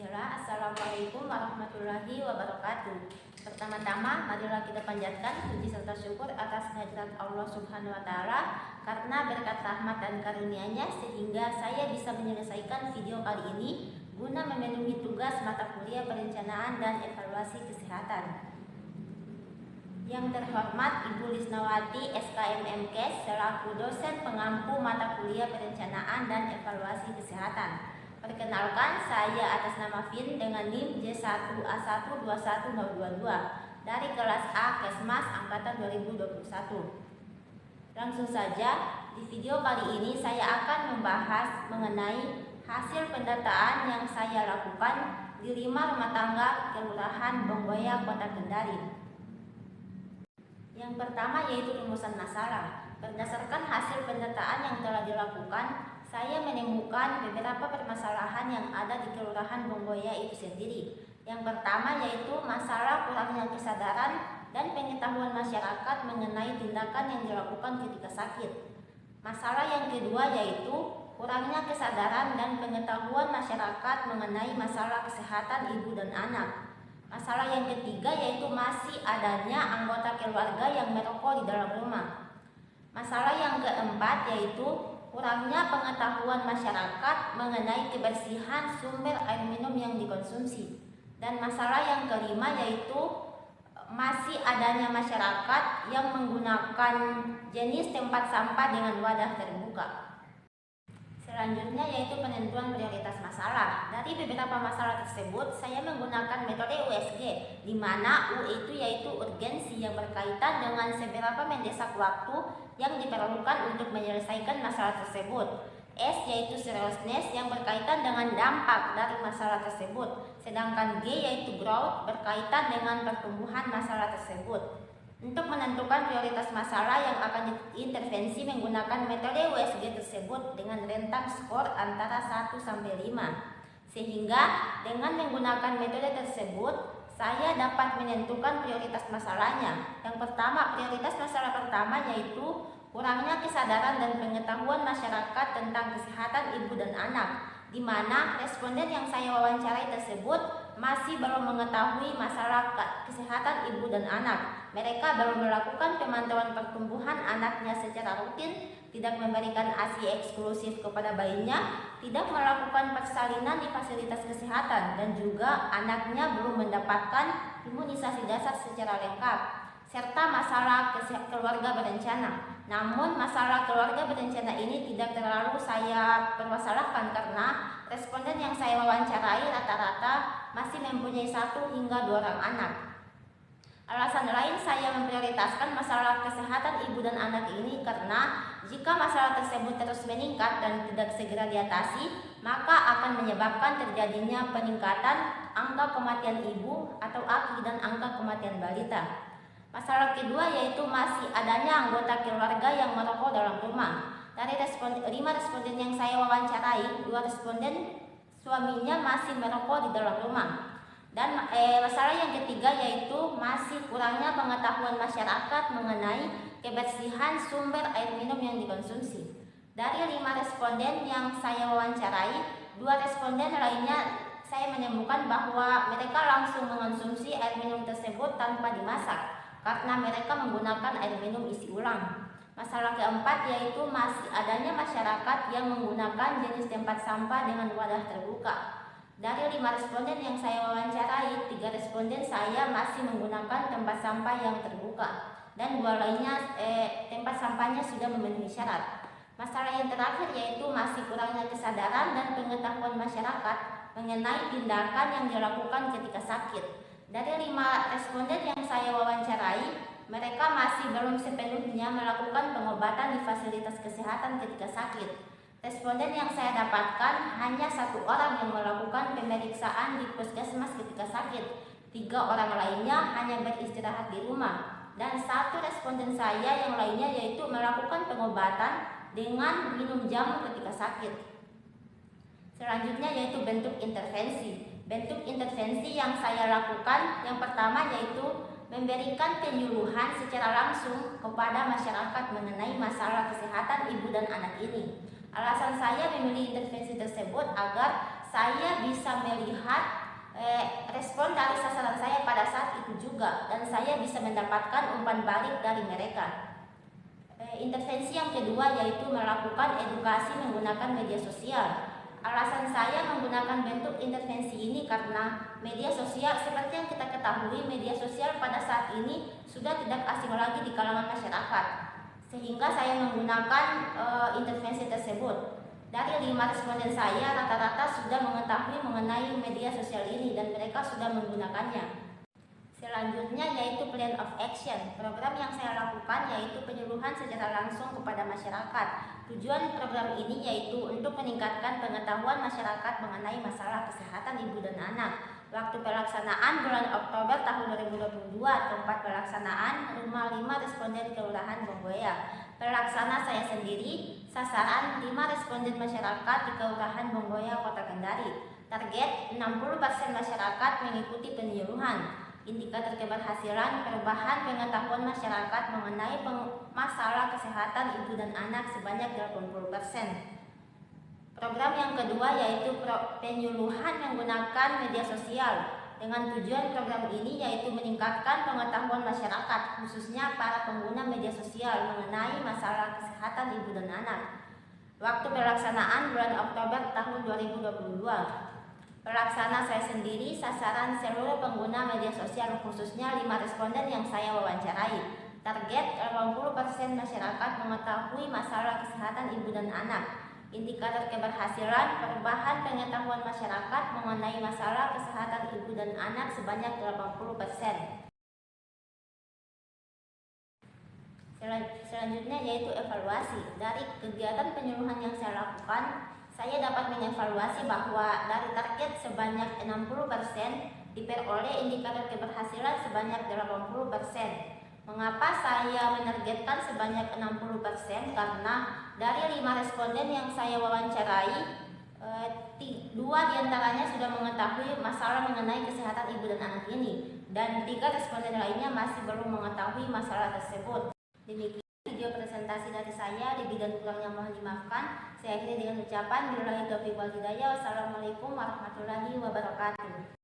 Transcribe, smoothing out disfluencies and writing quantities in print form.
Bismillah, Assalamualaikum warahmatullahi wabarakatuh. Pertama-tama, marilah kita panjatkan puji serta syukur atas kehadirat Allah Subhanahu wa Ta'ala, karena berkat rahmat dan karunia-Nya sehingga saya bisa menyelesaikan video kali ini guna memenuhi tugas mata kuliah perencanaan dan evaluasi kesehatan. Yang terhormat Ibu Lisnawati SKMMKes selaku dosen pengampu mata kuliah perencanaan dan evaluasi kesehatan. Perkenalkan, saya atas nama Vin dengan NIM J1A121022 dari kelas A Kesmas Angkatan 2021. Langsung saja, di video kali ini saya akan membahas mengenai hasil pendataan yang saya lakukan di 5 rumah tangga Kelurahan Bonggoya, Kota Kendari. Yang pertama yaitu rumusan masalah. Berdasarkan hasil pendataan yang telah dilakukan, saya menemukan beberapa permasalahan yang ada di Kelurahan Bonggoya itu sendiri. Yang pertama yaitu masalah kurangnya kesadaran dan pengetahuan masyarakat mengenai tindakan yang dilakukan ketika sakit. Masalah yang kedua yaitu kurangnya kesadaran dan pengetahuan masyarakat mengenai masalah kesehatan ibu dan anak. Masalah yang ketiga yaitu masih adanya anggota keluarga yang merokok di dalam rumah. Masalah yang keempat yaitu kurangnya pengetahuan masyarakat mengenai kebersihan sumber air minum yang dikonsumsi. Dan masalah yang kelima yaitu masih adanya masyarakat yang menggunakan jenis tempat sampah dengan wadah terbuka. Selanjutnya yaitu penentuan prioritas masalah. Dari beberapa masalah tersebut, saya menggunakan metode USG, di mana U itu yaitu urgensi yang berkaitan dengan seberapa mendesak waktu yang diperlukan untuk menyelesaikan masalah tersebut. S yaitu seriousness yang berkaitan dengan dampak dari masalah tersebut. Sedangkan G yaitu growth berkaitan dengan pertumbuhan masalah tersebut. Untuk menentukan prioritas masalah yang akan diintervensi menggunakan metode USG tersebut dengan rentang skor antara 1 sampai 5. Sehingga dengan menggunakan metode tersebut, saya dapat menentukan prioritas masalahnya. Yang pertama, prioritas masalah pertama yaitu kurangnya kesadaran dan pengetahuan masyarakat tentang kesehatan ibu dan anak, di mana responden yang saya wawancarai tersebut masih belum mengetahui masalah kesehatan ibu dan anak. Mereka baru melakukan pemantauan pertumbuhan anaknya secara rutin, tidak memberikan ASI eksklusif kepada bayinya, tidak melakukan persalinan di fasilitas kesehatan, dan juga anaknya belum mendapatkan imunisasi dasar secara lengkap, serta masalah keluarga berencana. Namun masalah keluarga berencana ini tidak terlalu saya permasalahkan karena responden yang saya wawancarai rata-rata masih mempunyai 1 hingga 2 orang anak. Alasan lain saya memprioritaskan masalah kesehatan ibu dan anak ini karena jika masalah tersebut terus meningkat dan tidak segera diatasi, maka akan menyebabkan terjadinya peningkatan angka kematian ibu atau AKI dan angka kematian balita. Masalah kedua yaitu masih adanya anggota keluarga yang merokok dalam rumah. Dari 5 responden yang saya wawancarai, 2 responden suaminya masih merokok di dalam rumah. Dan masalah yang ketiga yaitu masih kurangnya pengetahuan masyarakat mengenai kebersihan sumber air minum yang dikonsumsi. Dari 5 responden yang saya wawancarai, 2 responden lainnya saya menemukan bahwa mereka langsung mengonsumsi air minum tersebut tanpa dimasak karena mereka menggunakan air minum isi ulang. Masalah keempat yaitu masih adanya masyarakat yang menggunakan jenis tempat sampah dengan wadah terbuka. Dari 5 responden yang saya wawancarai, 3 responden saya masih menggunakan tempat sampah yang terbuka dan 2 lainnya tempat sampahnya sudah memenuhi syarat. Masalah yang terakhir yaitu masih kurangnya kesadaran dan pengetahuan masyarakat mengenai tindakan yang dilakukan ketika sakit. Dari 5 responden yang saya wawancarai, mereka masih belum sepenuhnya melakukan pengobatan di fasilitas kesehatan ketika sakit. Responden yang saya dapatkan hanya 1 orang yang melakukan pemeriksaan di puskesmas ketika sakit. 3 orang lainnya hanya beristirahat di rumah. Dan 1 responden saya yang lainnya yaitu melakukan pengobatan dengan minum jamu ketika sakit. Selanjutnya yaitu bentuk intervensi. Bentuk intervensi yang saya lakukan yang pertama yaitu memberikan penyuluhan secara langsung kepada masyarakat mengenai masalah kesehatan ibu dan anak ini. Alasan saya memilih intervensi tersebut agar saya bisa melihat respon dari sasaran saya pada saat itu juga, dan saya bisa mendapatkan umpan balik dari mereka. Intervensi yang kedua yaitu melakukan edukasi menggunakan media sosial. Alasan saya menggunakan bentuk intervensi ini karena media sosial, seperti yang kita ketahui, media sosial pada saat ini sudah tidak asing lagi di kalangan masyarakat, sehingga saya menggunakan intervensi tersebut. Dari 5 responden saya, rata-rata sudah mengetahui mengenai media sosial ini dan mereka sudah menggunakannya. Selanjutnya yaitu plan of action. Program yang saya lakukan yaitu penyuluhan secara langsung kepada masyarakat. Tujuan program ini yaitu untuk meningkatkan pengetahuan masyarakat mengenai masalah kesehatan ibu dan anak. Waktu pelaksanaan bulan Oktober tahun 2022, tempat pelaksanaan rumah 5 responden Kelurahan Bonggoya. Pelaksana saya sendiri, sasaran 5 responden masyarakat di Kelurahan Bonggoya, Kota Kendari. Target 60% masyarakat mengikuti penyuluhan. Indikator keberhasilan perubahan pengetahuan masyarakat mengenai masalah kesehatan ibu dan anak sebanyak 80%. Program yang kedua yaitu penyuluhan menggunakan media sosial. Dengan tujuan program ini yaitu meningkatkan pengetahuan masyarakat, khususnya para pengguna media sosial mengenai masalah kesehatan ibu dan anak. Waktu pelaksanaan bulan Oktober tahun 2022. Pelaksana saya sendiri, sasaran seluruh pengguna media sosial, khususnya 5 responden yang saya wawancarai. Target 80% masyarakat mengetahui masalah kesehatan ibu dan anak. Indikator keberhasilan perubahan pengetahuan masyarakat mengenai masalah kesehatan ibu dan anak sebanyak 80%. Selanjutnya yaitu evaluasi. Dari kegiatan penyuluhan yang saya lakukan, saya dapat mengevaluasi bahwa dari target sebanyak 60% diperoleh indikator keberhasilan sebanyak 80%. Mengapa saya menargetkan sebanyak 60%? Karena dari 5 responden yang saya wawancarai, 2 diantaranya sudah mengetahui masalah mengenai kesehatan ibu dan anak ini, dan 3 responden lainnya masih belum mengetahui masalah tersebut. Demikian video presentasi dari saya, lebih dan kurangnya mohon dimaafkan. Saya akhiri dengan ucapan billahi taufiq wal hidayah. Wassalamualaikum warahmatullahi wabarakatuh.